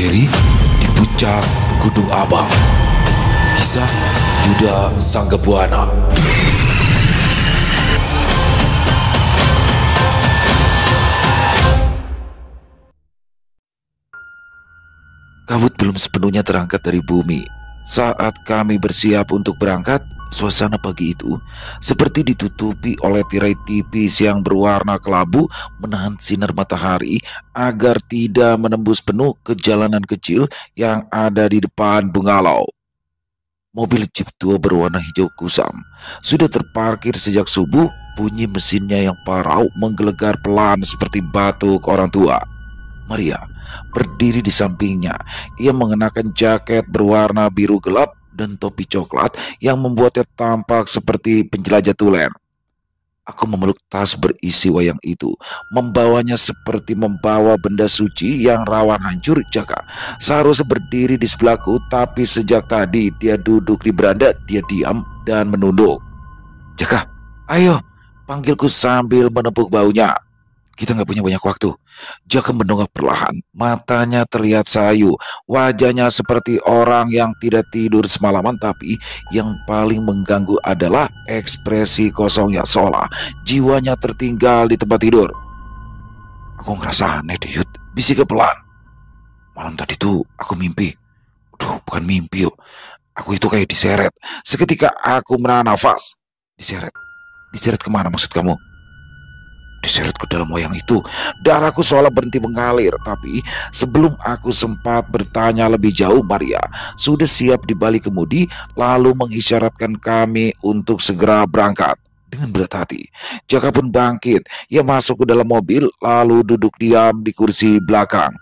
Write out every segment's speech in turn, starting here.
Misteri di puncak Gunung Abang. Kisah Yuda Sanggabuana. Kabut belum sepenuhnya terangkat dari bumi. Saat kami bersiap untuk berangkat, suasana pagi itu seperti ditutupi oleh tirai tipis yang berwarna kelabu menahan sinar matahari agar tidak menembus penuh ke jalanan kecil yang ada di depan bungalow. Mobil Jeep tua berwarna hijau kusam sudah terparkir sejak subuh. Bunyi mesinnya yang parau menggelegar pelan seperti batuk orang tua. Maria berdiri di sampingnya. Ia mengenakan jaket berwarna biru gelap dan topi coklat yang membuatnya tampak seperti penjelajah tulen. Aku memeluk tas berisi wayang itu, membawanya seperti membawa benda suci yang rawan hancur. Jaka seharusnya berdiri di sebelahku, tapi sejak tadi dia duduk di beranda. Dia diam dan menunduk. Jaka, ayo, panggilku sambil menepuk baunya. Kita nggak punya banyak waktu. Jaka mendongak perlahan, matanya terlihat sayu, wajahnya seperti orang yang tidak tidur semalaman, tapi yang paling mengganggu adalah ekspresi kosongnya, seolah jiwanya tertinggal di tempat tidur. Aku ngerasa aneh deh, Yud. Bisiknya pelan. Malam tadi tuh aku mimpi. Duh, bukan mimpi yuk. Aku itu kayak diseret. Seketika aku menahan nafas. Diseret? Diseret kemana maksud kamu? Diseret ke dalam wayang itu. Darahku seolah berhenti mengalir. Tapi sebelum aku sempat bertanya lebih jauh, Maria sudah siap di balik kemudi, lalu mengisyaratkan kami untuk segera berangkat. Dengan berat hati, Jaka pun bangkit. Ia masuk ke dalam mobil, lalu duduk diam di kursi belakang.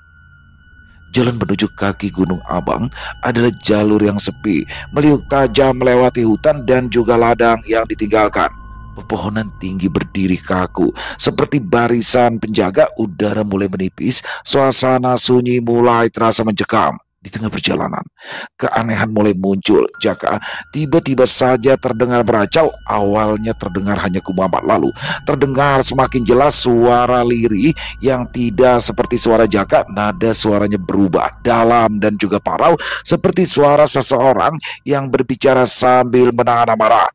Jalan menuju kaki Gunung Abang adalah jalur yang sepi, meliuk tajam melewati hutan dan juga ladang yang ditinggalkan. Pepohonan tinggi berdiri kaku, seperti barisan penjaga. Udara mulai menipis, suasana sunyi mulai terasa mencekam. Di tengah perjalanan, keanehan mulai muncul. Jaka tiba-tiba saja terdengar meracau. Awalnya terdengar hanya kumamak, lalu terdengar semakin jelas suara lirih yang tidak seperti suara Jaka. Nada suaranya berubah, dalam dan juga parau, seperti suara seseorang yang berbicara sambil menahan amarah.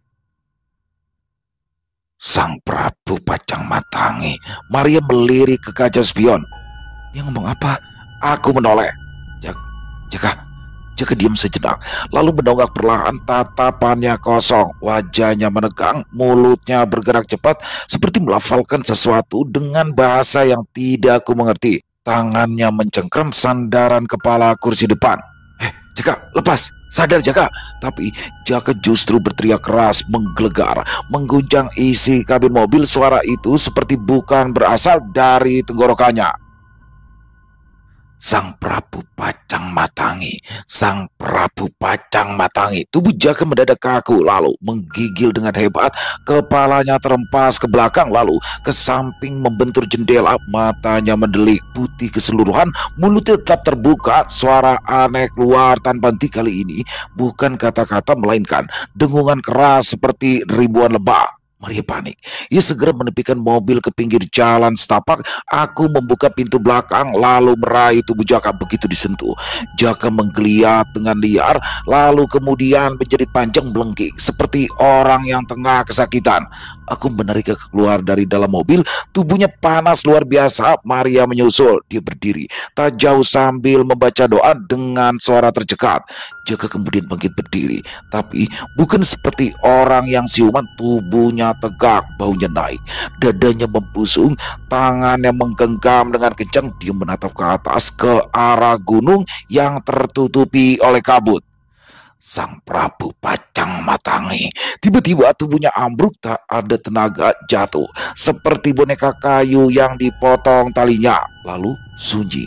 Sang Prabu Pacang Matangi. Maria melirik ke kaca spion. Dia ngomong apa? Aku menoleh. Jaka diam sejenak, lalu mendongak perlahan. Tatapannya kosong, wajahnya menegang, mulutnya bergerak cepat, seperti melafalkan sesuatu dengan bahasa yang tidak aku mengerti. Tangannya mencengkram sandaran kepala kursi depan. Jaka, lepas! Sadar Jaka! Tapi Jaka justru berteriak keras, menggelegar, mengguncang isi kabin mobil. Suara itu seperti bukan berasal dari tenggorokannya. Sang Prabu Pacang Matangi, Sang Prabu Pacang Matangi. Tubuh Jaka mendadak kaku, lalu menggigil dengan hebat. Kepalanya terempas ke belakang, lalu ke samping membentur jendela. Matanya mendelik putih keseluruhan, mulutnya tetap terbuka. Suara aneh keluar tanpa henti. Kali ini bukan kata-kata, melainkan dengungan keras seperti ribuan lebah. Maria panik. Ia segera menepikan mobil ke pinggir jalan setapak. Aku membuka pintu belakang, lalu meraih tubuh Jaka. Begitu disentuh, Jaka menggeliat dengan liar, lalu kemudian menjerit panjang melengking seperti orang yang tengah kesakitan. Aku menariknya keluar dari dalam mobil. Tubuhnya panas luar biasa. Maria menyusul. Dia berdiri tak jauh sambil membaca doa dengan suara tercekat. Jaka kemudian bangkit berdiri, tapi bukan seperti orang yang siuman. Tubuhnya tegak, baunya naik, dadanya membusung, tangannya menggenggam dengan kencang. Dia menatap ke atas, ke arah gunung yang tertutupi oleh kabut. Sang Prabu Pacang Matangi. Tiba-tiba tubuhnya ambruk, tak ada tenaga, jatuh seperti boneka kayu yang dipotong talinya. Lalu sunyi,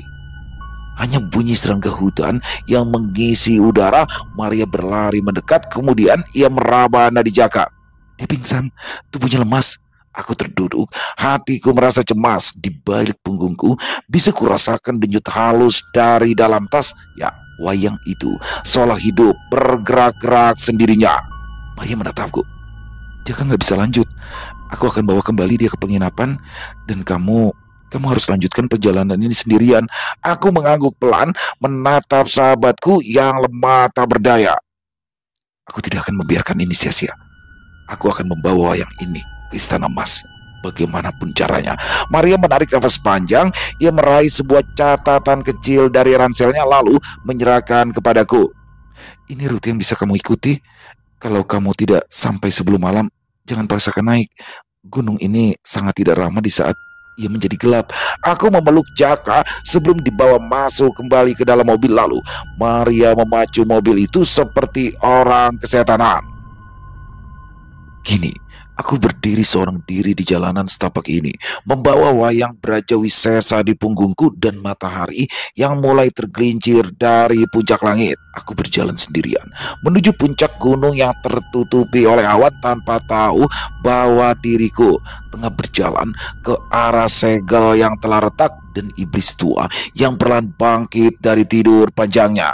hanya bunyi serangga hutan yang mengisi udara. Maria berlari mendekat, kemudian ia meraba nadi Jaka. Dia pingsan, tubuhnya lemas. Aku terduduk, hatiku merasa cemas. Di balik punggungku bisa kurasakan denyut halus dari dalam tas. Ya, wayang itu seolah hidup, bergerak-gerak sendirinya. Maria menatapku. Jaka nggak bisa lanjut. Aku akan bawa kembali dia ke penginapan, dan kamu Kamu harus lanjutkan perjalanan ini sendirian. Aku mengangguk pelan, menatap sahabatku yang lemah tak berdaya. Aku tidak akan membiarkan ini sia-sia. Aku akan membawa wayang ini ke Istana Emas. Bagaimanapun caranya. Maria menarik nafas panjang. Ia meraih sebuah catatan kecil dari ranselnya lalu menyerahkan kepadaku. Ini rute yang bisa kamu ikuti. Kalau kamu tidak sampai sebelum malam, jangan paksakan naik. Gunung ini sangat tidak ramah di saat ia menjadi gelap. Aku memeluk Jaka sebelum dibawa masuk kembali ke dalam mobil lalu. Maria memacu mobil itu seperti orang kesetanan. Kini, aku berdiri seorang diri di jalanan setapak ini, membawa wayang Braja Wisesa di punggungku dan matahari yang mulai tergelincir dari puncak langit. Aku berjalan sendirian, menuju puncak gunung yang tertutupi oleh awan tanpa tahu bahwa diriku tengah berjalan ke arah segel yang telah retak dan iblis tua yang perlahan bangkit dari tidur panjangnya.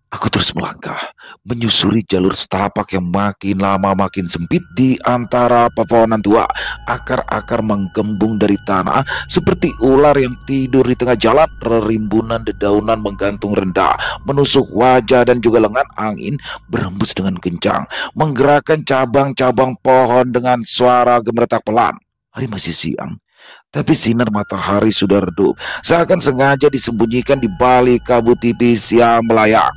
Aku terus melangkah, menyusuri jalur setapak yang makin lama makin sempit di antara pepohonan tua. Akar-akar menggembung dari tanah seperti ular yang tidur di tengah jalan. Rerimbunan dedaunan menggantung rendah, menusuk wajah dan juga lengan. Angin berhembus dengan kencang, menggerakkan cabang-cabang pohon dengan suara gemeretak pelan. Hari masih siang, tapi sinar matahari sudah redup, seakan sengaja disembunyikan di balik kabut tipis yang melayang.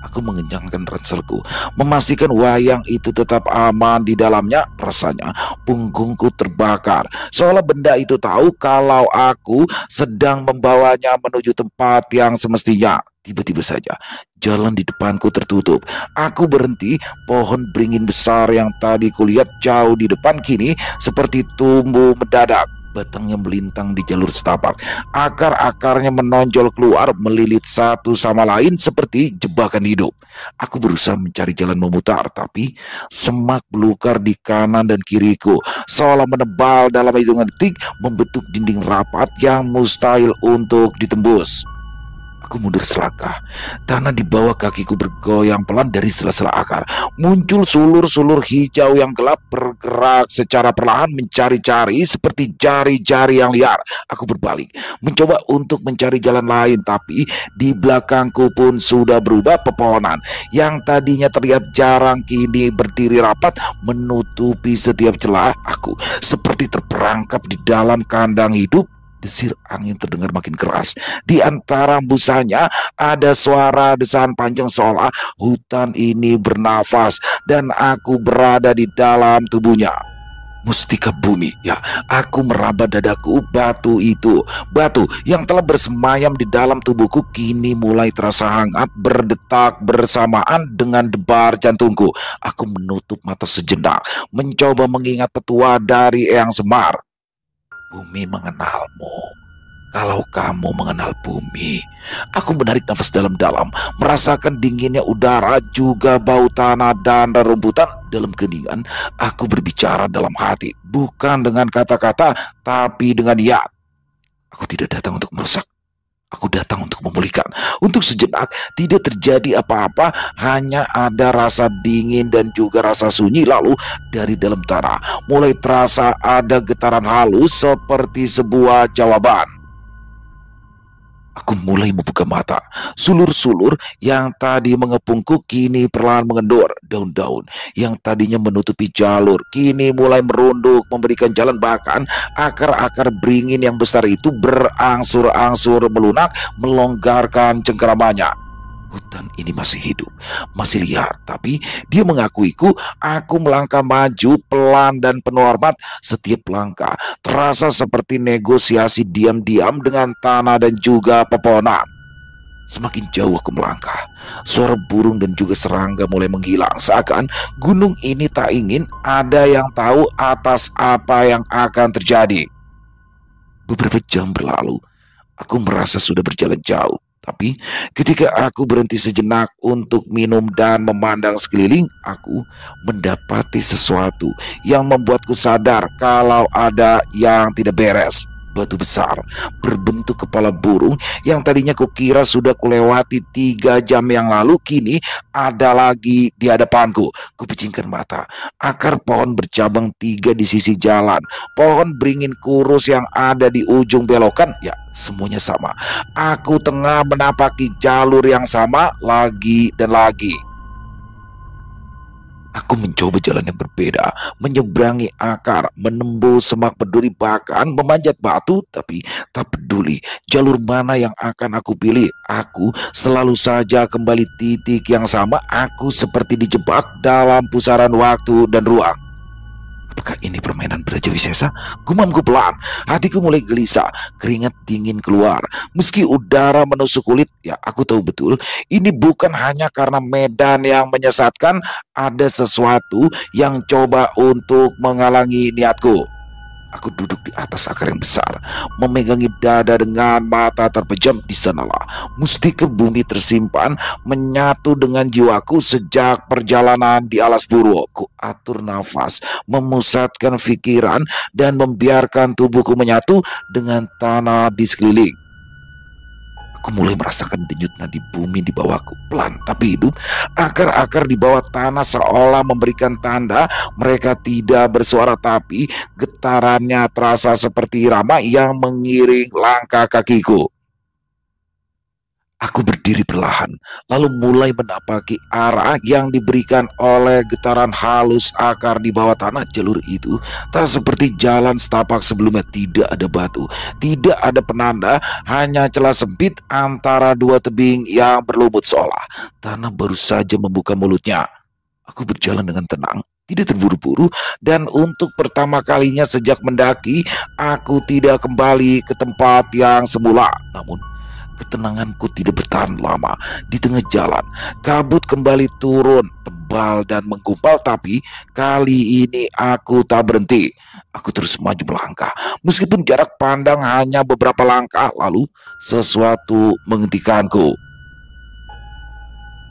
Aku mengencangkan ranselku, memastikan wayang itu tetap aman di dalamnya. Rasanya punggungku terbakar, seolah benda itu tahu kalau aku sedang membawanya menuju tempat yang semestinya. Tiba-tiba saja, jalan di depanku tertutup. Aku berhenti, pohon beringin besar yang tadi kulihat jauh di depan kini seperti tumbuh mendadak. Batangnya melintang di jalur setapak. Akar-akarnya menonjol keluar, melilit satu sama lain seperti jebakan hidup. Aku berusaha mencari jalan memutar, tapi semak belukar di kanan dan kiriku, seolah menebal dalam hitungan detik, membentuk dinding rapat yang mustahil untuk ditembus. Aku mundur selangkah. Tanah di bawah kakiku bergoyang pelan dari sela-sela akar. Muncul sulur-sulur hijau yang gelap bergerak secara perlahan mencari-cari seperti jari-jari yang liar. Aku berbalik, mencoba untuk mencari jalan lain, tapi di belakangku pun sudah berubah. Pepohonan yang tadinya terlihat jarang kini berdiri rapat menutupi setiap celah. Aku seperti terperangkap di dalam kandang hidup. Desir angin terdengar makin keras. Di antara embusanya ada suara desahan panjang seolah hutan ini bernafas dan aku berada di dalam tubuhnya. Mustika bumi, ya, aku meraba dadaku. Batu itu, batu yang telah bersemayam di dalam tubuhku kini mulai terasa hangat berdetak bersamaan dengan debar jantungku. Aku menutup mata sejenak, mencoba mengingat petua dari Eyang Semar. Bumi mengenalmu. Kalau kamu mengenal bumi. Aku menarik nafas dalam-dalam, merasakan dinginnya udara, juga bau tanah dan rerumputan. Dalam keningan, aku berbicara dalam hati, bukan dengan kata-kata, tapi dengan niat. Aku tidak datang untuk merusak. Aku datang untuk memulihkan. Untuk sejenak tidak terjadi apa-apa, hanya ada rasa dingin dan juga rasa sunyi. Lalu dari dalam tanah mulai terasa ada getaran halus seperti sebuah jawaban. Aku mulai membuka mata. Sulur-sulur yang tadi mengepungku kini perlahan mengendur. Daun-daun yang tadinya menutupi jalur kini mulai merunduk memberikan jalan. Bahkan akar-akar beringin yang besar itu berangsur-angsur melunak, melonggarkan cengkeramannya. Hutan ini masih hidup, masih liar, tapi dia mengakuiku. Aku melangkah maju pelan dan penuh hormat. Setiap langkah terasa seperti negosiasi diam-diam dengan tanah dan juga pepohonan. Semakin jauh aku melangkah, suara burung dan juga serangga mulai menghilang. Seakan gunung ini tak ingin ada yang tahu atas apa yang akan terjadi. Beberapa jam berlalu, aku merasa sudah berjalan jauh. Tapi ketika aku berhenti sejenak untuk minum dan memandang sekeliling, aku mendapati sesuatu yang membuatku sadar kalau ada yang tidak beres. batu besar berbentuk kepala burung yang tadinya kukira sudah kulewati 3 jam yang lalu, kini ada lagi di hadapanku. Kupicingkan mata. Akar pohon bercabang 3 di sisi jalan. Pohon beringin kurus yang ada di ujung belokan, ya semuanya sama. Aku tengah menapaki jalur yang sama lagi dan lagi. Aku mencoba jalan yang berbeda, menyeberangi akar, menembus semak berduri, bahkan memanjat batu, tapi tak peduli jalur mana yang akan aku pilih. Aku selalu saja kembali titik yang sama. Aku seperti dijebak dalam pusaran waktu dan ruang. Apakah ini permainan Braja Wisesa? Gumamku pelan. Hatiku mulai gelisah. Keringat dingin keluar. Meski udara menusuk kulit, ya aku tahu betul ini bukan hanya karena medan yang menyesatkan. Ada sesuatu yang coba untuk menghalangi niatku. Aku duduk di atas akar yang besar, memegangi dada dengan mata terpejam. Di sanalah mustika bumi tersimpan, menyatu dengan jiwaku sejak perjalanan di alas Purwo. Ku atur nafas, memusatkan pikiran, dan membiarkan tubuhku menyatu dengan tanah di sekeliling. Aku mulai merasakan denyut nadi bumi di bawahku, pelan tapi hidup. Akar-akar di bawah tanah seolah memberikan tanda. Mereka tidak bersuara, tapi getarannya terasa seperti irama yang mengiring langkah kakiku. Aku berdiri perlahan, lalu mulai menapaki arah yang diberikan oleh getaran halus akar di bawah tanah. Jalur itu tak seperti jalan setapak sebelumnya. Tidak ada batu, tidak ada penanda, hanya celah sempit antara 2 tebing yang berlumut, seolah tanah baru saja membuka mulutnya. Aku berjalan dengan tenang, tidak terburu-buru, dan untuk pertama kalinya sejak mendaki, aku tidak kembali ke tempat yang semula. Namun ketenanganku tidak bertahan lama. Di tengah jalan, kabut kembali turun, tebal dan menggumpal, tapi kali ini aku tak berhenti. Aku terus maju melangkah, meskipun jarak pandang hanya beberapa langkah. Lalu sesuatu menghentikanku.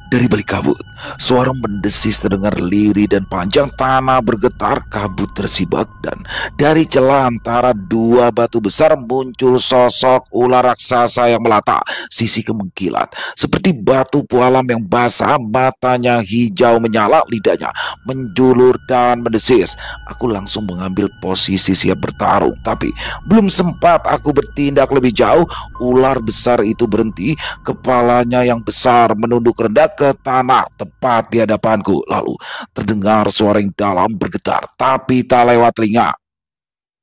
Dari balik kabut, suara mendesis terdengar lirih dan panjang. Tanah bergetar, kabut tersibak, dan dari celah antara 2 batu besar muncul sosok ular raksasa yang melata. Sisinya mengkilat seperti batu pualam yang basah, matanya hijau menyala, lidahnya menjulur dan mendesis. Aku langsung mengambil posisi siap bertarung, tapi belum sempat aku bertindak lebih jauh, ular besar itu berhenti. Kepalanya yang besar menunduk rendah ke tanah tepat di hadapanku. Lalu terdengar suara yang dalam bergetar, tapi tak lewat telinga.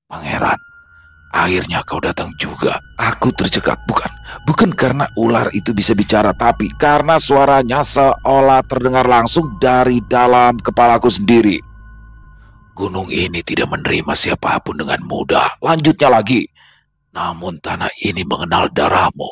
"Pangeran, akhirnya kau datang juga." Aku tercekat, bukan karena ular itu bisa bicara, tapi karena suaranya seolah terdengar langsung dari dalam kepalaku sendiri. "Gunung ini tidak menerima siapapun dengan mudah," lanjutnya lagi. "Namun tanah ini mengenal darahmu.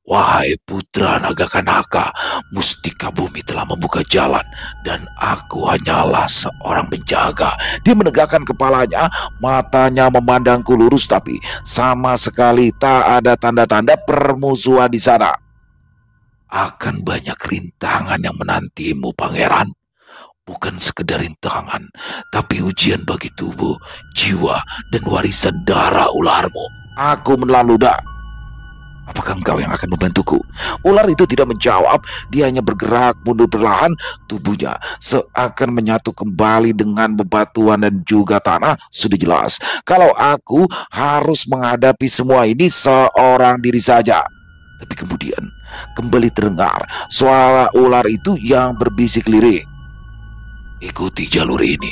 Wahai putra naga Kanaka, mustika bumi telah membuka jalan, dan aku hanyalah seorang penjaga." Dia menegakkan kepalanya, matanya memandangku lurus, tapi sama sekali tak ada tanda-tanda permusuhan di sana. "Akan banyak rintangan yang menantimu, pangeran. Bukan sekedar rintangan, tapi ujian bagi tubuh, jiwa, dan warisan darah ularmu." Aku menelan ludah. "Apakah engkau yang akan membantuku?" Ular itu tidak menjawab. Dia hanya bergerak mundur perlahan. Tubuhnya seakan menyatu kembali dengan bebatuan dan juga tanah. Sudah jelas kalau aku harus menghadapi semua ini seorang diri saja. Tapi kemudian kembali terdengar suara ular itu yang berbisik lirih. "Ikuti jalur ini,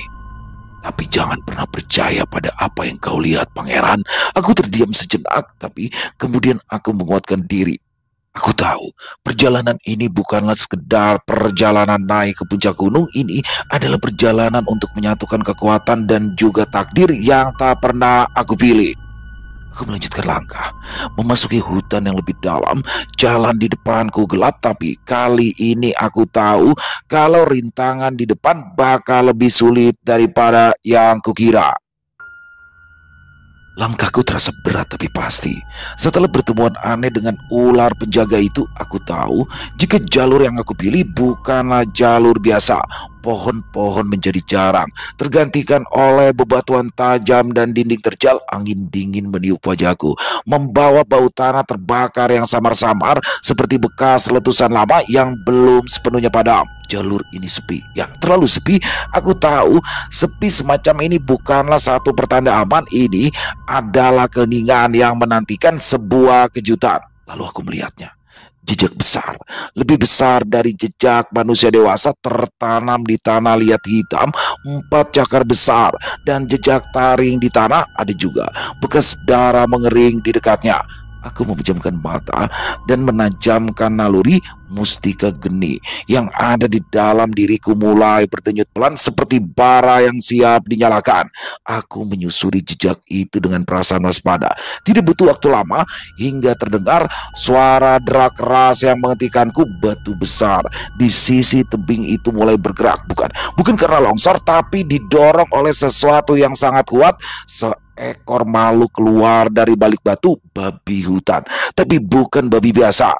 tapi jangan pernah percaya pada apa yang kau lihat, pangeran." Aku terdiam sejenak, tapi kemudian aku menguatkan diri. Aku tahu perjalanan ini bukanlah sekedar perjalanan naik ke puncak gunung. Ini adalah perjalanan untuk menyatukan kekuatan dan juga takdir yang tak pernah aku pilih. Aku melanjutkan langkah, memasuki hutan yang lebih dalam. Jalan di depanku gelap, tapi kali ini aku tahu kalau rintangan di depan bakal lebih sulit daripada yang kukira. Langkahku terasa berat tapi pasti. Setelah pertemuan aneh dengan ular penjaga itu, aku tahu jika jalur yang aku pilih bukanlah jalur biasa. pohon-pohon menjadi jarang, tergantikan oleh bebatuan tajam dan dinding terjal. Angin dingin meniup wajahku, membawa bau tanah terbakar yang samar-samar seperti bekas letusan lama yang belum sepenuhnya padam. Jalur ini sepi, ya terlalu sepi. Aku tahu sepi semacam ini bukanlah satu pertanda aman. Ini adalah keheningan yang menantikan sebuah kejutan. Lalu aku melihatnya. Jejak besar, lebih besar dari jejak manusia dewasa, tertanam di tanah liat hitam. 4 cakar besar dan jejak taring di tanah. Ada juga bekas darah mengering di dekatnya. Aku memejamkan mata dan menajamkan naluri. Mustika geni yang ada di dalam diriku mulai berdenyut pelan seperti bara yang siap dinyalakan. Aku menyusuri jejak itu dengan perasaan waspada. Tidak butuh waktu lama hingga terdengar suara derak keras yang menghentikanku. Batu besar di sisi tebing itu mulai bergerak, bukan karena longsor, tapi didorong oleh sesuatu yang sangat kuat. Seekor makhluk keluar dari balik batu. Babi hutan, tapi bukan babi biasa.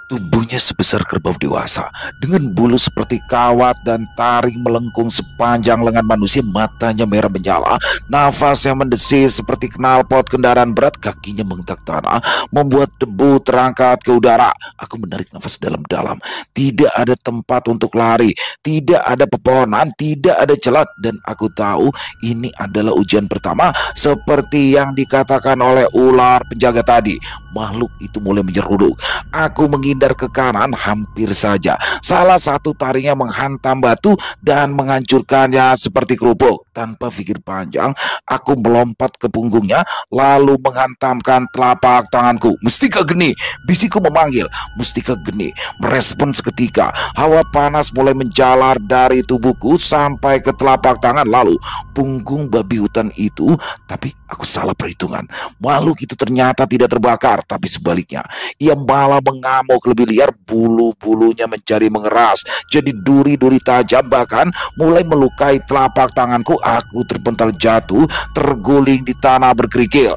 Tubuhnya sebesar kerbau dewasa, dengan bulu seperti kawat dan taring melengkung sepanjang lengan manusia. Matanya merah menyala, nafasnya mendesis seperti knalpot kendaraan berat. Kakinya menghentak tanah, membuat debu terangkat ke udara. Aku menarik nafas dalam-dalam. Tidak ada tempat untuk lari, tidak ada pepohonan, tidak ada celah. Dan aku tahu ini adalah ujian pertama, seperti yang dikatakan oleh ular penjaga tadi. Makhluk itu mulai menyeruduk. Aku menghindar ke kanan, hampir saja salah satu taringnya menghantam batu dan menghancurkannya seperti kerupuk. Tanpa pikir panjang, aku melompat ke punggungnya, lalu menghantamkan telapak tanganku. Mustika geni, bisikku memanggil. Mustika geni merespon seketika. Hawa panas mulai menjalar dari tubuhku sampai ke telapak tangan, lalu punggung babi hutan itu. Tapi aku salah perhitungan. Makhluk itu ternyata tidak terbakar, tapi sebaliknya ia malah mengamuk lebih liar. Bulu-bulunya menjadi mengeras, jadi duri-duri tajam, bahkan mulai melukai telapak tanganku. Aku terpental jatuh, terguling di tanah berkerikil.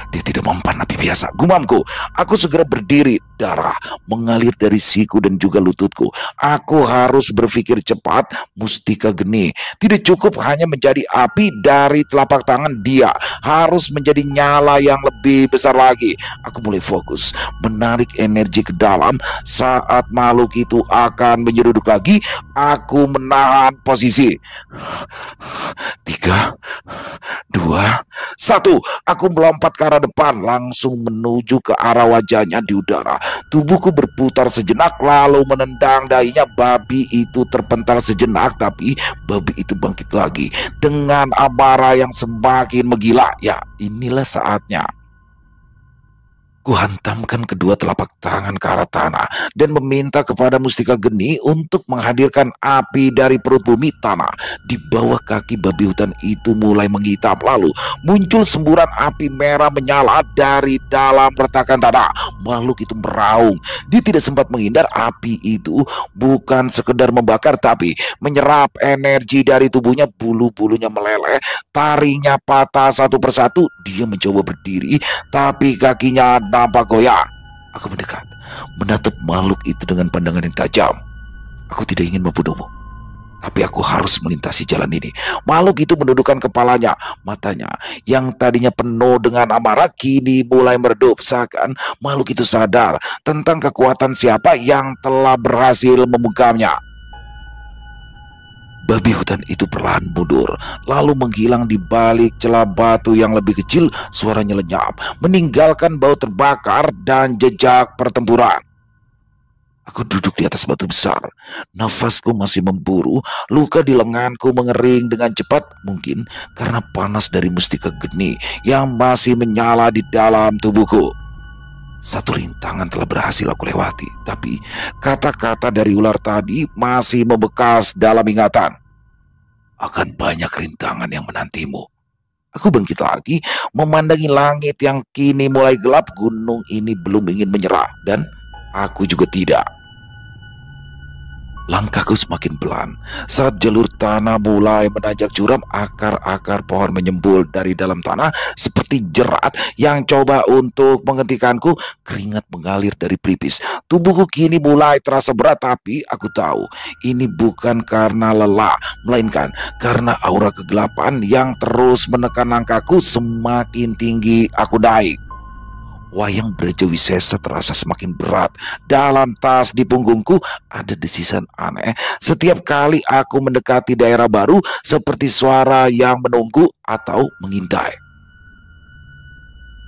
Dia tidak mempan napi biasa, gumamku. Aku segera berdiri. Darah mengalir dari siku dan juga lututku. Aku harus berpikir cepat. Mustika geni tidak cukup hanya menjadi api dari telapak tangan, dia harus menjadi nyala yang lebih besar lagi. Aku mulai fokus, menarik energi ke dalam. Saat makhluk itu akan menyeruduk lagi, aku menahan posisi. 3, 2, 1. Aku melompat ke arah depan, langsung menuju ke arah wajahnya di udara. Tubuhku berputar sejenak, lalu menendang dahinya. Babi itu terpental sejenak, tapi babi itu bangkit lagi dengan amarah yang semakin menggila. Ya, inilah saatnya. Kuhantamkan kedua telapak tangan ke arah tanah dan meminta kepada mustika geni untuk menghadirkan api dari perut bumi. Tanah di bawah kaki babi hutan itu mulai menghitam, lalu muncul semburan api merah menyala dari dalam retakan tanah. Makhluk itu meraung. Dia tidak sempat menghindar. Api itu bukan sekedar membakar, tapi menyerap energi dari tubuhnya. Bulu-bulunya meleleh, taringnya patah satu persatu. Dia mencoba berdiri, tapi kakinya nampak goyah. Aku mendekat, menatap makhluk itu dengan pandangan yang tajam. Aku tidak ingin membunuhmu, tapi aku harus melintasi jalan ini. Makhluk itu menundukkan kepalanya. Matanya yang tadinya penuh dengan amarah kini mulai meredup. Seakan makhluk itu sadar tentang kekuatan siapa yang telah berhasil membungkamnya. Babi hutan itu perlahan mundur, lalu menghilang di balik celah batu yang lebih kecil. Suaranya lenyap, meninggalkan bau terbakar dan jejak pertempuran. Aku duduk di atas batu besar. Nafasku masih memburu, luka di lenganku mengering dengan cepat. Mungkin karena panas dari mustika geni yang masih menyala di dalam tubuhku. Satu rintangan telah berhasil aku lewati, tapi kata-kata dari ular tadi masih membekas dalam ingatan. Akan banyak rintangan yang menantimu. Aku bangkit lagi, memandangi langit yang kini mulai gelap. Gunung ini belum ingin menyerah, dan aku juga tidak. Langkahku semakin pelan saat jalur tanah mulai menanjak curam. Akar-akar pohon menyembul dari dalam tanah seperti jerat yang coba untuk menghentikanku. Keringat mengalir dari pelipis. Tubuhku kini mulai terasa berat, tapi aku tahu ini bukan karena lelah, melainkan karena aura kegelapan yang terus menekan langkahku. Semakin tinggi aku naik, wayang Brajawisesa terasa semakin berat. Dalam tas di punggungku ada desisan aneh setiap kali aku mendekati daerah baru, seperti suara yang menunggu atau mengintai.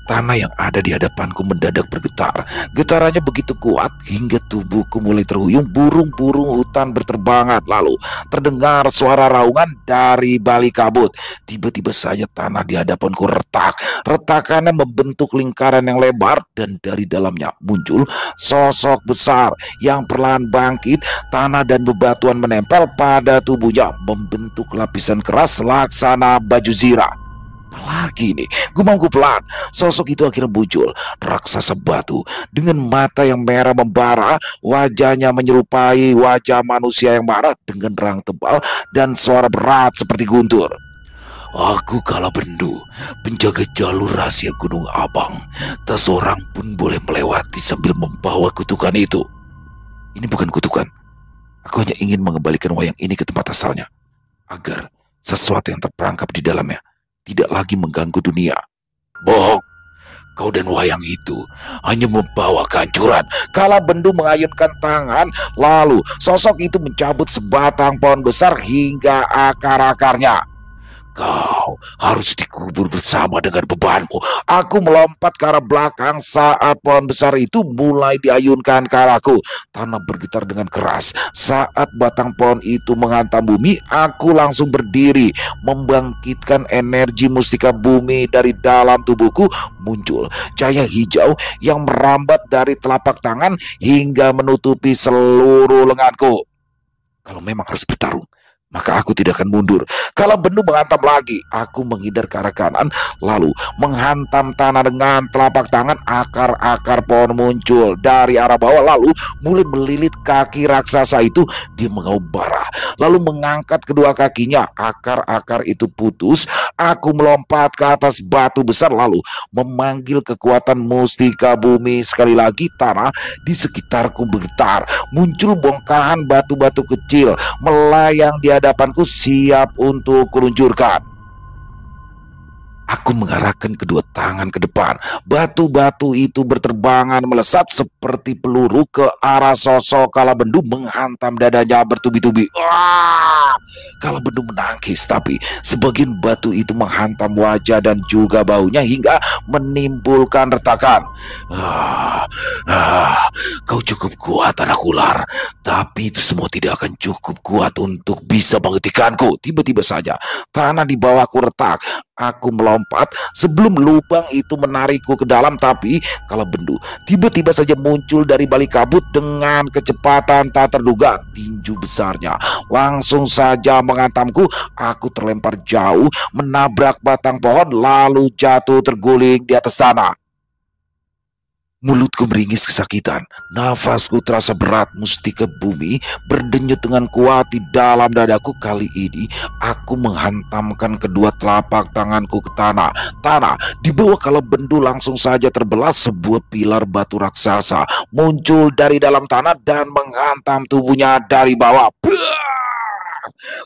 Tanah yang ada di hadapanku mendadak bergetar. Getarannya begitu kuat hingga tubuhku mulai terhuyung. Burung-burung hutan berterbangan. Lalu terdengar suara raungan dari balik kabut. Tiba-tiba saja tanah di hadapanku retak. Retakannya membentuk lingkaran yang lebar, dan dari dalamnya muncul sosok besar yang perlahan bangkit. Tanah dan bebatuan menempel pada tubuhnya, membentuk lapisan keras laksana baju zirah. Lagi nih, gumamku pelan. Sosok itu akhirnya muncul. Raksasa batu dengan mata yang merah membara. Wajahnya menyerupai wajah manusia yang marah, dengan rang tebal dan suara berat seperti guntur. Aku Kalabendu, penjaga jalur rahasia Gunung Abang. Tak seorang pun boleh melewati sambil membawa kutukan itu. Ini bukan kutukan. Aku hanya ingin mengembalikan wayang ini ke tempat asalnya, agar sesuatu yang terperangkap di dalamnya tidak lagi mengganggu dunia. Bohong, kau dan wayang itu hanya membawa kehancuran. Kalabendu mengayunkan tangan, lalu sosok itu mencabut sebatang pohon besar hingga akar-akarnya. Kau harus dikubur bersama dengan bebanmu. Aku melompat ke arah belakang saat pohon besar itu mulai diayunkan ke arahku. Tanah bergetar dengan keras. Saat batang pohon itu menghantam bumi, aku langsung berdiri, membangkitkan energi mustika bumi dari dalam tubuhku. Muncul cahaya hijau yang merambat dari telapak tangan hingga menutupi seluruh lenganku. Kalau memang harus bertarung, maka aku tidak akan mundur. Kalabendu menghantam lagi. Aku menghindar ke arah kanan, lalu menghantam tanah dengan telapak tangan. Akar-akar pohon muncul dari arah bawah, lalu mulai melilit kaki raksasa itu. Dia mengaum marah, lalu mengangkat kedua kakinya. Akar-akar itu putus. Aku melompat ke atas batu besar, lalu memanggil kekuatan mustika bumi. Sekali lagi tanah di sekitarku bergetar. Muncul bongkahan batu-batu kecil melayang di hadapanku, siap untuk kuluncurkan. Aku mengarahkan kedua tangan ke depan. Batu-batu itu berterbangan melesat seperti peluru ke arah sosok Kalabendu, menghantam dadanya bertubi-tubi. Kalabendu menangkis, tapi sebagian batu itu menghantam wajah dan juga baunya hingga menimbulkan retakan. Kau cukup kuat, anak ular, tapi itu semua tidak akan cukup kuat untuk bisa menghentikanku. Tiba-tiba saja tanah di bawahku retak. Aku melompat sebelum lubang itu menarikku ke dalam, tapi Kalabendu tiba-tiba saja muncul dari balik kabut dengan kecepatan tak terduga. Tinju besarnya langsung saja menghantamku. Aku terlempar jauh, menabrak batang pohon, lalu jatuh terguling di atas tanah. Mulutku meringis kesakitan, nafasku terasa berat. Mustika bumi berdenyut dengan kuat di dalam dadaku. Kali ini aku menghantamkan kedua telapak tanganku ke tanah. Tanah di bawah Kalabendu langsung saja terbelah. Sebuah pilar batu raksasa muncul dari dalam tanah dan menghantam tubuhnya dari bawah.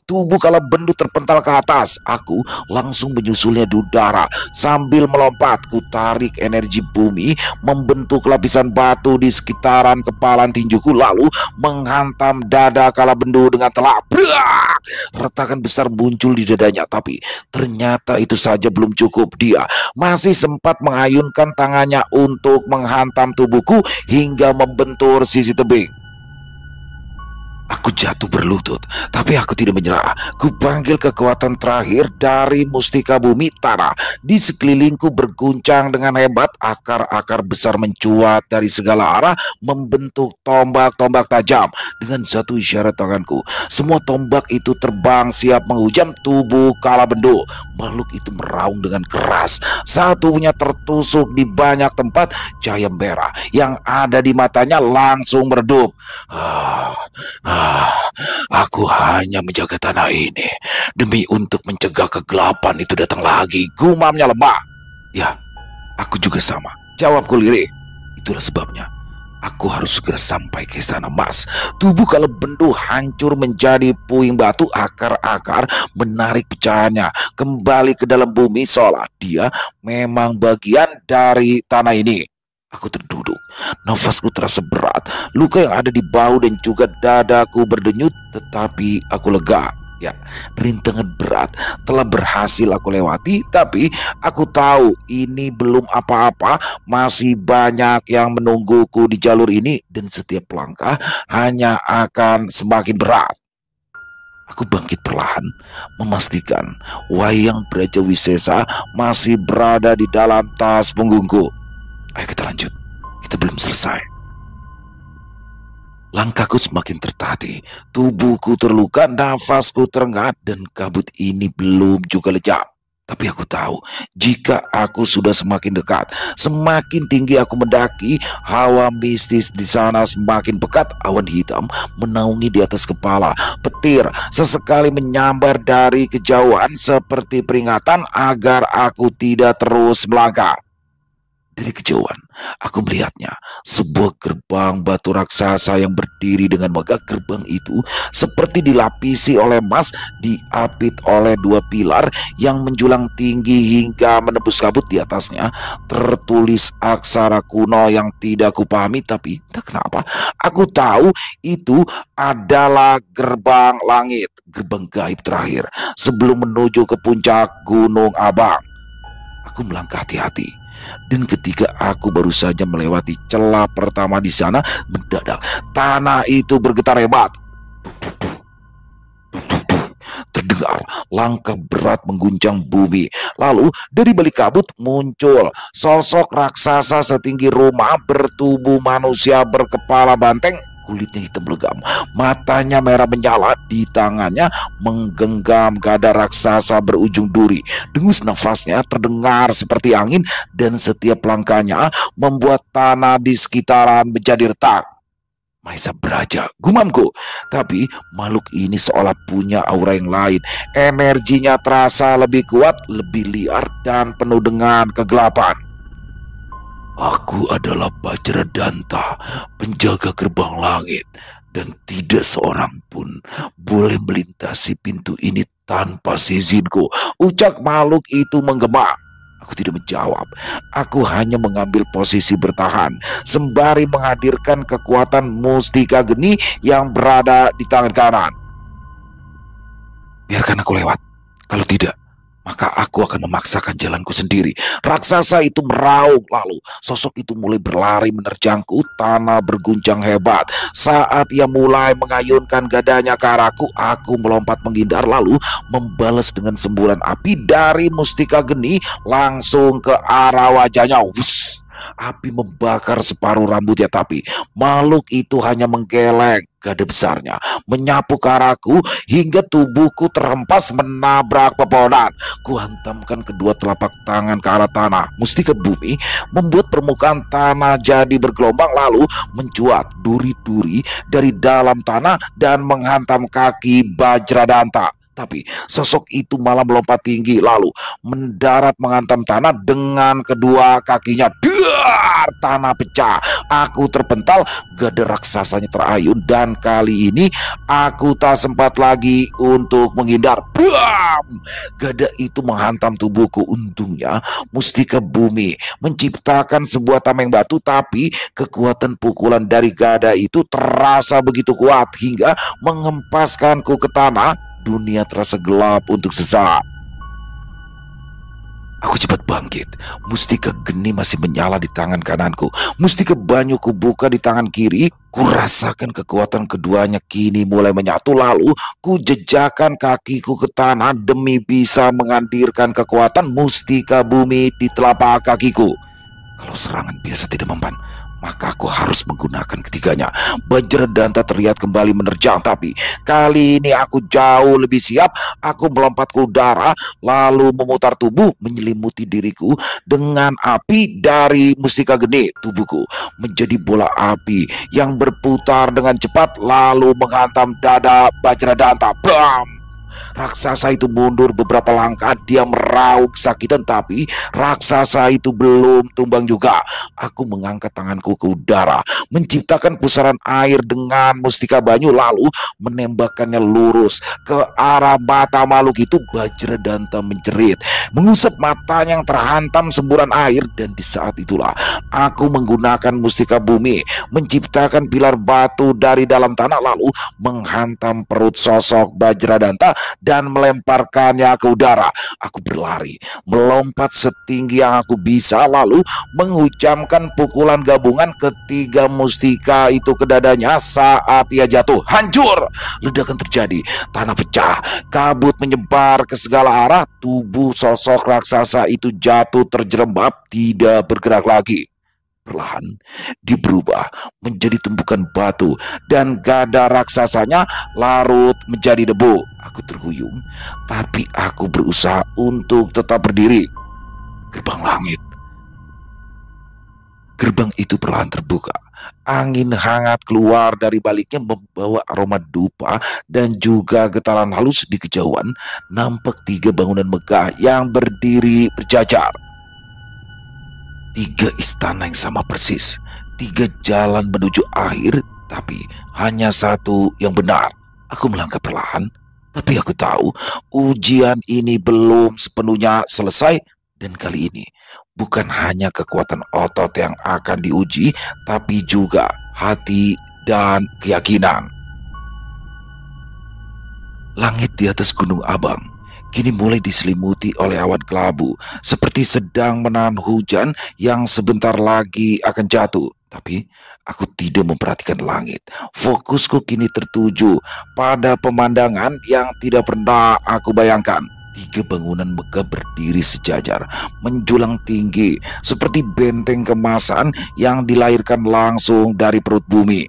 Tubuh Kalabendu terpental ke atas. Aku langsung menyusulnya di udara. Sambil melompat, ku tarik energi bumi, membentuk lapisan batu di sekitaran kepala tinjuku, lalu menghantam dada Kalabendu dengan telak. Retakan besar muncul di dadanya, tapi ternyata itu saja belum cukup. Dia masih sempat mengayunkan tangannya untuk menghantam tubuhku hingga membentur sisi tebing. Aku jatuh berlutut, tapi aku tidak menyerah. Kupanggil kekuatan terakhir dari mustika bumi. Tanah di sekelilingku berguncang dengan hebat. Akar-akar besar mencuat dari segala arah, membentuk tombak-tombak tajam. Dengan satu isyarat tanganku, semua tombak itu terbang siap menghujam tubuh Kalabendu. Makhluk itu meraung dengan keras. Saat tubuhnya tertusuk di banyak tempat, cahaya merah yang ada di matanya langsung meredup. Ah, aku hanya menjaga tanah ini demi untuk mencegah kegelapan itu datang lagi, gumamnya lemah. Ya, aku juga sama, jawabku lirik. Itulah sebabnya aku harus segera sampai ke sana, Mas. Tubuh kalau bendu hancur menjadi puing batu, akar-akar menarik pecahannya kembali ke dalam bumi seolah dia memang bagian dari tanah ini. Aku terduduk, nafasku terasa berat, luka yang ada di bahu dan juga dadaku berdenyut, tetapi aku lega. Ya, rintangan berat telah berhasil aku lewati, tapi aku tahu ini belum apa-apa, masih banyak yang menungguku di jalur ini dan setiap langkah hanya akan semakin berat. Aku bangkit perlahan, memastikan wayang Braja Wisesa masih berada di dalam tas punggungku. Ayo kita lanjut, kita belum selesai. Langkahku semakin tertatih, tubuhku terluka, nafasku terengah, dan kabut ini belum juga lejap. Tapi aku tahu, jika aku sudah semakin dekat, semakin tinggi aku mendaki, hawa mistis di sana semakin pekat, awan hitam menaungi di atas kepala, petir sesekali menyambar dari kejauhan seperti peringatan agar aku tidak terus melangkah. Dari kejauhan, aku melihatnya, sebuah gerbang batu raksasa yang berdiri dengan megah. Gerbang itu seperti dilapisi oleh emas, diapit oleh dua pilar yang menjulang tinggi hingga menembus kabut. Di atasnya tertulis aksara kuno yang tidak kupahami, tapi entah kenapa aku tahu itu adalah gerbang langit, gerbang gaib terakhir sebelum menuju ke puncak Gunung Abang. Aku melangkah hati-hati, dan ketika aku baru saja melewati celah pertama di sana, mendadak tanah itu bergetar hebat. Terdengar langkah berat mengguncang bumi. Lalu dari balik kabut muncul sosok raksasa setinggi rumah, bertubuh manusia, berkepala banteng, kulitnya hitam legam, matanya merah menyala, di tangannya menggenggam gada raksasa berujung duri. Dengus nafasnya terdengar seperti angin, dan setiap langkahnya membuat tanah di sekitaran menjadi retak. Maesa Braja, gumamku. Tapi makhluk ini seolah punya aura yang lain. Energinya terasa lebih kuat, lebih liar, dan penuh dengan kegelapan. Aku adalah Bajradanta, penjaga gerbang langit, dan tidak seorang pun boleh melintasi pintu ini tanpa seizinku, ucap makhluk itu menggema. Aku tidak menjawab. Aku hanya mengambil posisi bertahan sembari menghadirkan kekuatan Mustika Geni yang berada di tangan kanan. Biarkan aku lewat. Kalau tidak, maka aku akan memaksakan jalanku sendiri. Raksasa itu meraung, lalu sosok itu mulai berlari menerjangku. Tanah berguncang hebat. Saat ia mulai mengayunkan gadanya ke arahku, aku melompat menghindar, lalu membalas dengan semburan api dari Mustika Geni langsung ke arah wajahnya. Wuss! Api membakar separuh rambutnya, tapi makhluk itu hanya menggeleng gada besarnya, menyapu ke arahku hingga tubuhku terhempas menabrak pepohonan. Kuhantamkan kedua telapak tangan ke arah tanah. Mustika bumi membuat permukaan tanah jadi bergelombang, lalu mencuat duri-duri dari dalam tanah dan menghantam kaki Bajradanta. Tapi sosok itu malah melompat tinggi, lalu mendarat menghantam tanah dengan kedua kakinya. Dar! Tanah pecah. Aku terpental, gada raksasanya terayun, dan kali ini aku tak sempat lagi untuk menghindar. Bam! Gada itu menghantam tubuhku. Untungnya Mustika bumi menciptakan sebuah tameng batu, tapi kekuatan pukulan dari gada itu terasa begitu kuat hingga menghempaskanku ke tanah. Dunia terasa gelap untuk sesaat. Aku cepat bangkit. Mustika Geni masih menyala di tangan kananku. Mustika Banyu kubuka di tangan kiri. Kurasakan kekuatan keduanya kini mulai menyatu, lalu ku jejakkan kakiku ke tanah demi bisa menghadirkan kekuatan Mustika bumi di telapak kakiku. Kalau serangan biasa tidak mempan, maka aku harus menggunakan ketiganya. Wajradanta terlihat kembali menerjang, tapi kali ini aku jauh lebih siap. Aku melompat ke udara, lalu memutar tubuh menyelimuti diriku dengan api dari mustika geni. Tubuhku menjadi bola api yang berputar dengan cepat, lalu menghantam dada Wajradanta. Bam! Raksasa itu mundur beberapa langkah, dia meraung kesakitan, tapi raksasa itu belum tumbang juga. Aku mengangkat tanganku ke udara, menciptakan pusaran air dengan mustika banyu, lalu menembakkannya lurus ke arah mata makhluk itu. Wajradanta menjerit, mengusap matanya yang terhantam semburan air, dan di saat itulah aku menggunakan mustika bumi, menciptakan pilar batu dari dalam tanah, lalu menghantam perut sosok Wajradanta dan melemparkannya ke udara. Aku berlari, melompat setinggi yang aku bisa, lalu menghujamkan pukulan gabungan ketiga mustika itu ke dadanya. Saat ia jatuh, hancur! Ledakan terjadi, tanah pecah, kabut menyebar ke segala arah. Tubuh sosok raksasa itu jatuh terjerembab, tidak bergerak lagi. Perlahan dia berubah menjadi tumpukan batu, dan gada raksasanya larut menjadi debu. Aku terhuyung, tapi aku berusaha untuk tetap berdiri. Gerbang langit. Gerbang itu perlahan terbuka. Angin hangat keluar dari baliknya membawa aroma dupa dan juga getaran halus. Di kejauhan nampak 3 bangunan megah yang berdiri berjajar. 3 istana yang sama persis, 3 jalan menuju akhir, tapi hanya satu yang benar. Aku melangkah perlahan, tapi aku tahu ujian ini belum sepenuhnya selesai. Dan kali ini bukan hanya kekuatan otot yang akan diuji, tapi juga hati dan keyakinan. Langit di atas Gunung Abang kini mulai diselimuti oleh awan kelabu, seperti sedang menahan hujan yang sebentar lagi akan jatuh. Tapi aku tidak memperhatikan langit. Fokusku kini tertuju pada pemandangan yang tidak pernah aku bayangkan. 3 bangunan megah berdiri sejajar, menjulang tinggi seperti benteng kemasan yang dilahirkan langsung dari perut bumi.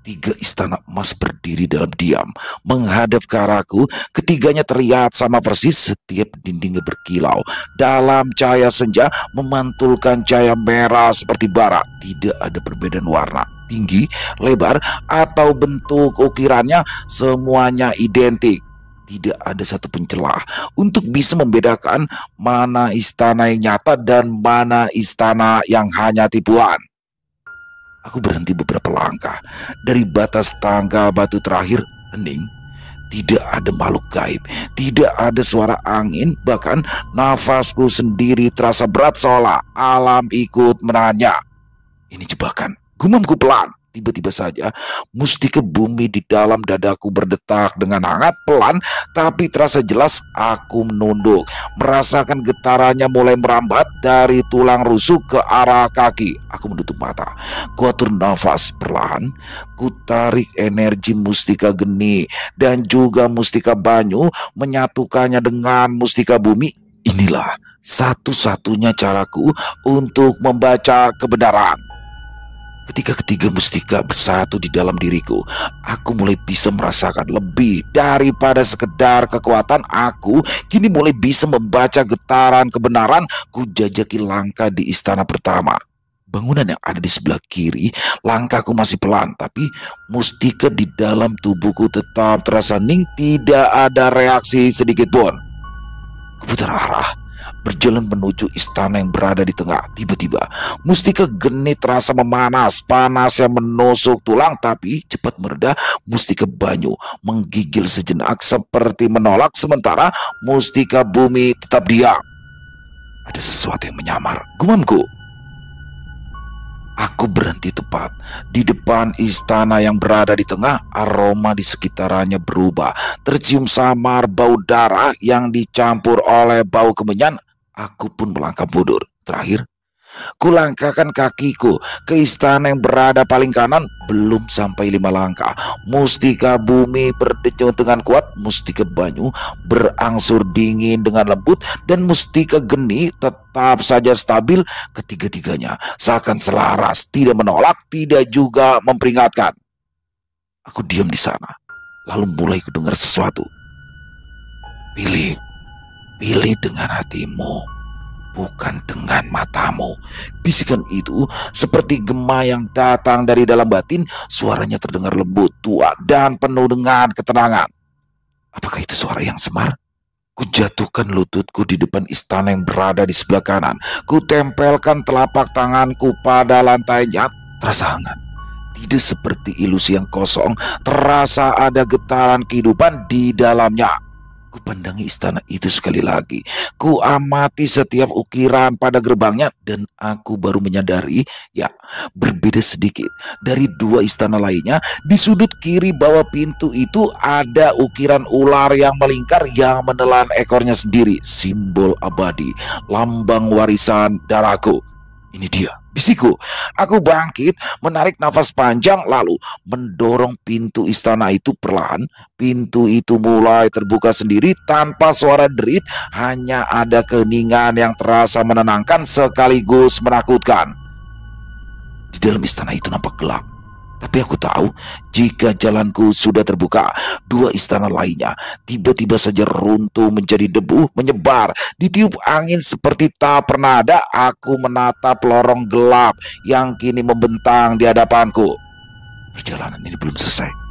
3 istana emas berdiri dalam diam, menghadap ke arahku. Ketiganya terlihat sama persis, setiap dindingnya berkilau dalam cahaya senja, memantulkan cahaya merah seperti bara. Tidak ada perbedaan warna, tinggi, lebar, atau bentuk ukirannya, semuanya identik. Tidak ada satu pun celah untuk bisa membedakan mana istana yang nyata dan mana istana yang hanya tipuan. Aku berhenti beberapa langkah dari batas tangga batu terakhir. Hening. Tidak ada makhluk gaib, tidak ada suara angin, bahkan nafasku sendiri terasa berat seolah alam ikut menahannya. Ini jebakan, gumamku pelan. Tiba-tiba saja mustika bumi di dalam dadaku berdetak dengan hangat. Pelan tapi terasa jelas. Aku menunduk, merasakan getarannya mulai merambat dari tulang rusuk ke arah kaki. Aku menutup mata, kuatur nafas. Perlahan ku tarik energi mustika geni dan juga mustika banyu, menyatukannya dengan mustika bumi. Inilah satu-satunya caraku untuk membaca kebenaran. Ketika ketiga mustika bersatu di dalam diriku, aku mulai bisa merasakan lebih daripada sekedar kekuatan. Aku kini mulai bisa membaca getaran kebenaran. Ku jajaki langkah di istana pertama, bangunan yang ada di sebelah kiri. Langkahku masih pelan, tapi mustika di dalam tubuhku tetap terasa hening. Tidak ada reaksi sedikit pun. Kuputar arah, berjalan menuju istana yang berada di tengah. Tiba-tiba mustika geni terasa memanas, panas yang menusuk tulang, tapi cepat mereda. Mustika banyu menggigil sejenak seperti menolak, sementara mustika bumi tetap diam. Ada sesuatu yang menyamar, gumamku. Aku berhenti tepat di depan istana yang berada di tengah. Aroma di sekitarnya berubah, tercium samar bau darah yang dicampur oleh bau kemenyan. Aku pun melangkah mundur. Terakhir, Kulangkahkan kakiku ke istana yang berada paling kanan. Belum sampai 5 langkah, mustika bumi berdenyut dengan kuat, mustika banyu berangsur dingin dengan lembut, dan mustika geni tetap saja stabil. Ketiga-tiganya seakan selaras, tidak menolak, tidak juga memperingatkan. Aku diam di sana, lalu mulai kudengar sesuatu. Pilih, pilih dengan hatimu, bukan dengan matamu. Bisikan itu seperti gema yang datang dari dalam batin. Suaranya terdengar lembut, tua, dan penuh dengan ketenangan. Apakah itu suara yang semar? Kujatuhkan lututku di depan istana yang berada di sebelah kanan. Kutempelkan telapak tanganku pada lantainya. Terasa hangat. Tidak seperti ilusi yang kosong, terasa ada getaran kehidupan di dalamnya. Kupandangi istana itu sekali lagi. Ku amati setiap ukiran pada gerbangnya, dan aku baru menyadari, ya, berbeda sedikit dari 2 istana lainnya. Di sudut kiri bawah pintu itu ada ukiran ular yang melingkar yang menelan ekornya sendiri. Simbol abadi, lambang warisan darahku. Ini dia, bisikku. Aku bangkit, menarik nafas panjang, lalu mendorong pintu istana itu perlahan. Pintu itu mulai terbuka sendiri tanpa suara derit. Hanya ada keheningan yang terasa menenangkan sekaligus menakutkan. Di dalam istana itu nampak gelap, tapi aku tahu jika jalanku sudah terbuka. 2 istana lainnya tiba-tiba saja runtuh menjadi debu, menyebar, ditiup angin seperti tak pernah ada. Aku menatap lorong gelap yang kini membentang di hadapanku. Perjalanan ini belum selesai.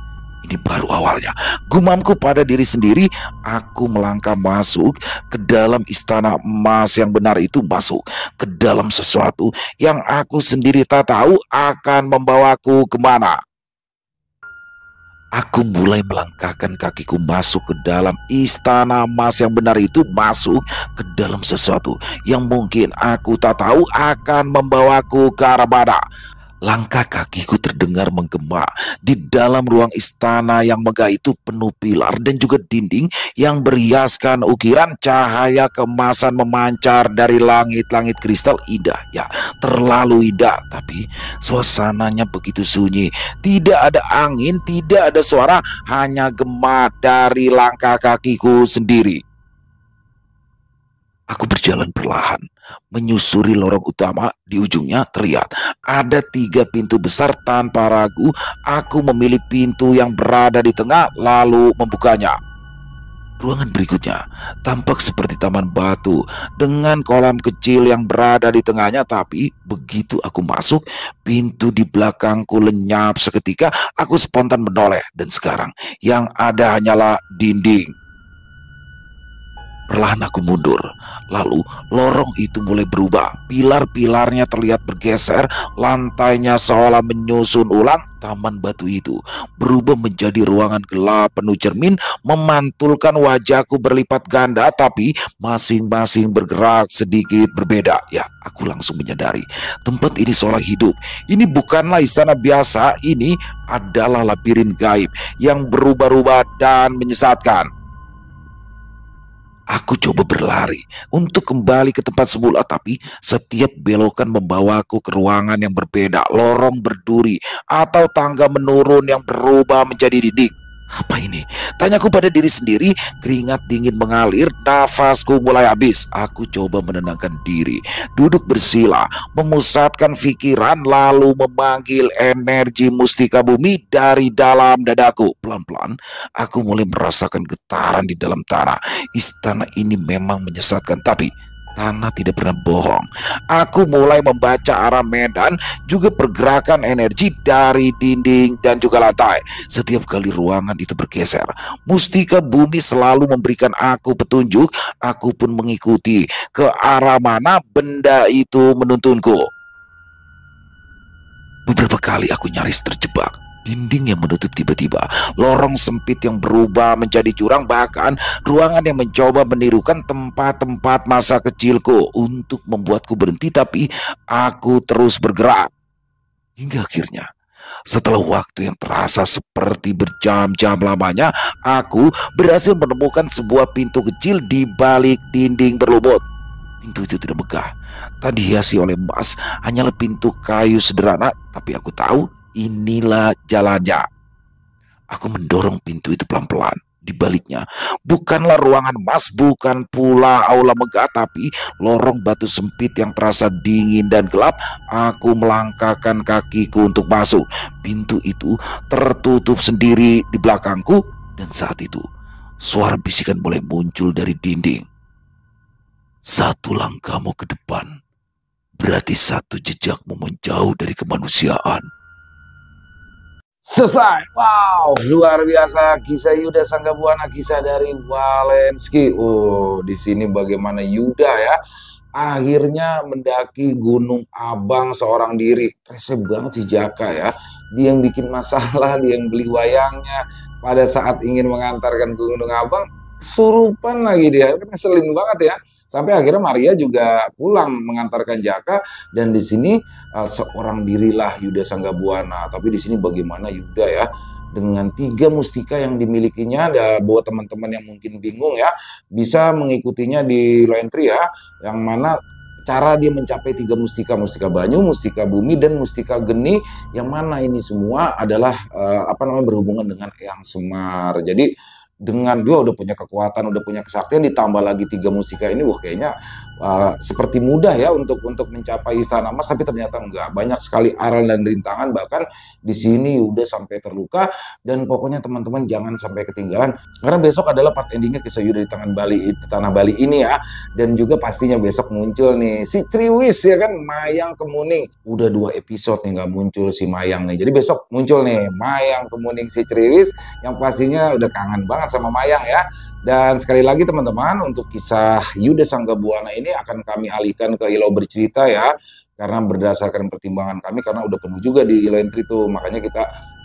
Ini baru awalnya. Gumamku pada diri sendiri. Aku melangkah masuk ke dalam istana emas yang benar itu, masuk ke dalam sesuatu yang aku sendiri tak tahu akan membawaku kemana. Aku mulai melangkahkan kakiku masuk ke dalam istana emas yang benar itu, masuk ke dalam sesuatu yang mungkin aku tak tahu akan membawaku ke arah mana. Langkah kakiku terdengar menggema. Di dalam ruang istana yang megah itu penuh pilar dan juga dinding yang berhiaskan ukiran. Cahaya keemasan memancar dari langit-langit kristal. Indah, ya, terlalu indah. Tapi suasananya begitu sunyi. Tidak ada angin, tidak ada suara, hanya gema dari langkah kakiku sendiri. Aku berjalan perlahan, menyusuri lorong utama. Di ujungnya terlihat ada 3 pintu besar. Tanpa ragu, aku memilih pintu yang berada di tengah, lalu membukanya. Ruangan berikutnya tampak seperti taman batu dengan kolam kecil yang berada di tengahnya. Tapi begitu aku masuk, pintu di belakangku lenyap seketika. Aku spontan menoleh, dan sekarang yang ada hanyalah dinding. Perlahan aku mundur, lalu lorong itu mulai berubah. Pilar-pilarnya terlihat bergeser, lantainya seolah menyusun ulang. Taman batu itu berubah menjadi ruangan gelap penuh cermin, memantulkan wajahku berlipat ganda, tapi masing-masing bergerak sedikit berbeda. Ya, aku langsung menyadari tempat ini seolah hidup. Ini bukanlah istana biasa, ini adalah labirin gaib yang berubah-ubah dan menyesatkan. Aku coba berlari untuk kembali ke tempat semula, tapi setiap belokan membawaku ke ruangan yang berbeda, lorong berduri atau tangga menurun yang berubah menjadi dinding. Apa ini? Tanyaku pada diri sendiri. Keringat dingin mengalir, nafasku mulai habis. Aku coba menenangkan diri, duduk bersila, memusatkan pikiran, lalu memanggil energi mustika bumi dari dalam dadaku. Pelan-pelan aku mulai merasakan getaran di dalam tanah. Istana ini memang menyesatkan, tapi tanah tidak pernah bohong. Aku mulai membaca arah medan, juga pergerakan energi dari dinding dan juga lantai. Setiap kali ruangan itu bergeser, mustika bumi selalu memberikan aku petunjuk. Aku pun mengikuti ke arah mana benda itu menuntunku. Beberapa kali aku nyaris terjebak. Dinding yang menutup tiba-tiba, lorong sempit yang berubah menjadi jurang, bahkan ruangan yang mencoba menirukan tempat-tempat masa kecilku untuk membuatku berhenti. Tapi aku terus bergerak. Hingga akhirnya, setelah waktu yang terasa seperti berjam-jam lamanya, aku berhasil menemukan sebuah pintu kecil di balik dinding berlumut. Pintu itu tidak megah, tak dihiasi oleh emas, hanyalah pintu kayu sederhana, tapi aku tahu inilah jalannya. Aku mendorong pintu itu pelan-pelan. Di baliknya, bukanlah ruangan emas, bukan pula aula megah, tapi lorong batu sempit yang terasa dingin dan gelap. Aku melangkahkan kakiku untuk masuk. Pintu itu tertutup sendiri di belakangku, dan saat itu suara bisikan mulai muncul dari dinding. Satu langkahmu ke depan, berarti satu jejakmu menjauh dari kemanusiaan. Selesai. Wow, luar biasa kisah Yuda Sanggabuana, kisah dari Walensky. Oh, di sini bagaimana Yuda ya akhirnya mendaki Gunung Abang seorang diri. Rese banget si Jaka ya. Dia yang bikin masalah, dia yang beli wayangnya. Pada saat ingin mengantarkan ke Gunung Abang, kesurupan lagi dia. Ngeselin banget ya. Sampai akhirnya Maria juga pulang mengantarkan Jaka, dan di sini seorang dirilah Yuda Sanggabuana. Tapi di sini bagaimana Yuda ya dengan 3 mustika yang dimilikinya, ada buat teman-teman yang mungkin bingung ya, bisa mengikutinya di Loentri ya, yang mana cara dia mencapai 3 mustika, mustika Banyu, mustika Bumi, dan mustika Geni, yang mana ini semua adalah berhubungan dengan Eyang Semar. Jadi dengan dia udah punya kekuatan, udah punya kesaktian, ditambah lagi 3 mustika ini, wah kayaknya seperti mudah ya untuk mencapai istana emas, tapi ternyata enggak. Banyak sekali aral dan rintangan, bahkan di sini udah sampai terluka. Dan pokoknya teman-teman jangan sampai ketinggalan, karena besok adalah part endingnya kisah Yuda di tanah Bali ini ya. Dan juga pastinya besok muncul nih si Triwis ya kan, Mayang Kemuning. Udah 2 episode nih nggak muncul si Mayang nih, jadi besok muncul nih Mayang Kemuning si Triwis, yang pastinya udah kangen banget sama Mayang ya. Dan sekali lagi teman-teman, untuk kisah Yuda Sanggabuana ini akan kami alihkan ke Ilo Bercerita ya, karena berdasarkan pertimbangan kami, karena udah penuh juga di Ilo Entry tuh, makanya kita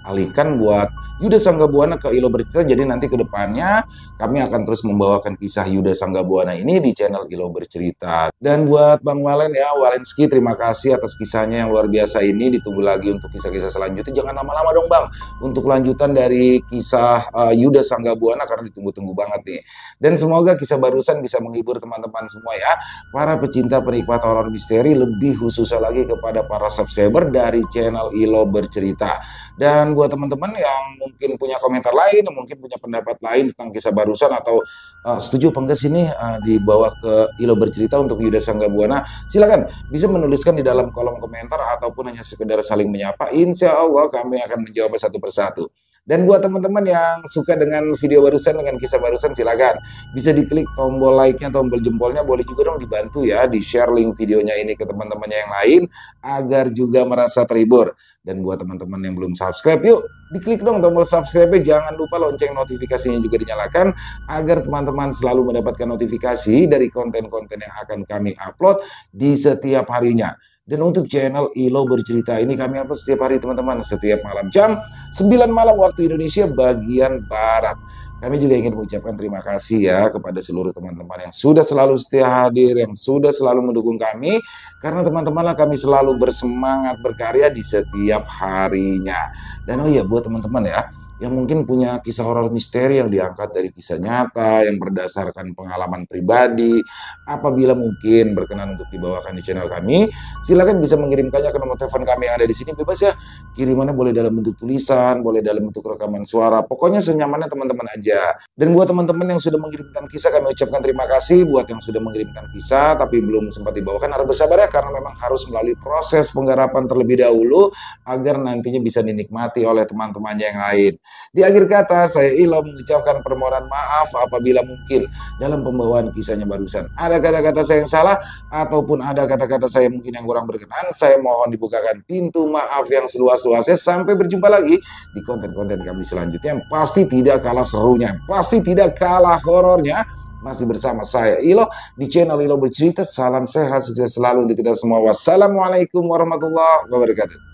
alihkan buat Yuda Sanggabuana ke Ilo Bercerita. Jadi nanti ke depannya kami akan terus membawakan kisah Yuda Sanggabuana ini di channel Ilo Bercerita. Dan buat Bang Walen ya, Walensky, terima kasih atas kisahnya yang luar biasa ini. Ditunggu lagi untuk kisah-kisah selanjutnya. Jangan lama-lama dong Bang, untuk lanjutan dari kisah Yuda Sanggabuana, karena ditunggu-tunggu banget nih. Dan semoga kisah barusan bisa menghibur teman-teman semua ya, para pecinta penikmat horor misteri, lebih khususnya lagi kepada para subscriber dari channel Ilo Bercerita. Dan buat teman-teman yang mungkin punya komentar lain, mungkin punya pendapat lain tentang kisah barusan, atau setuju apa enggak sini dibawa ke Ilo Bercerita untuk Yuda Sanggabuana, silakan bisa menuliskan di dalam kolom komentar, ataupun hanya sekedar saling menyapa. Insya Allah kami akan menjawab satu persatu. Dan buat teman-teman yang suka dengan video barusan, dengan kisah barusan, silakan bisa diklik tombol like-nya, tombol jempolnya. Boleh juga dong dibantu ya, di-share link videonya ini ke teman-temannya yang lain, agar juga merasa terhibur. Dan buat teman-teman yang belum subscribe, yuk diklik dong tombol subscribe-nya. Jangan lupa lonceng notifikasinya juga dinyalakan, agar teman-teman selalu mendapatkan notifikasi dari konten-konten yang akan kami upload di setiap harinya. Dan untuk channel Ilo Bercerita ini kami upload setiap hari teman-teman, setiap malam jam 9 malam waktu Indonesia bagian Barat. Kami juga ingin mengucapkan terima kasih ya kepada seluruh teman-teman yang sudah selalu setia hadir, yang sudah selalu mendukung kami, karena teman-temanlah kami selalu bersemangat berkarya di setiap harinya. Dan oh iya, buat teman-teman ya yang mungkin punya kisah horor misteri yang diangkat dari kisah nyata, yang berdasarkan pengalaman pribadi, apabila mungkin berkenan untuk dibawakan di channel kami, silakan bisa mengirimkannya ke nomor telepon kami yang ada di sini. Bebas ya, kirimannya boleh dalam bentuk tulisan, boleh dalam bentuk rekaman suara, pokoknya senyamannya teman-teman aja. Dan buat teman-teman yang sudah mengirimkan kisah, kami ucapkan terima kasih. Buat yang sudah mengirimkan kisah tapi belum sempat dibawakan, harap bersabar ya, karena memang harus melalui proses penggarapan terlebih dahulu, agar nantinya bisa dinikmati oleh teman-temannya yang lain. Di akhir kata, saya Ilo mengucapkan permohonan maaf apabila mungkin dalam pembawaan kisahnya barusan ada kata-kata saya yang salah, ataupun ada kata-kata saya mungkin yang kurang berkenan. Saya mohon dibukakan pintu maaf yang seluas-luasnya. Sampai berjumpa lagi di konten-konten kami selanjutnya, yang pasti tidak kalah serunya, pasti tidak kalah horornya. Masih bersama saya Ilo di channel Ilo Bercerita. Salam sehat, sukses selalu untuk kita semua. Wassalamualaikum warahmatullahi wabarakatuh.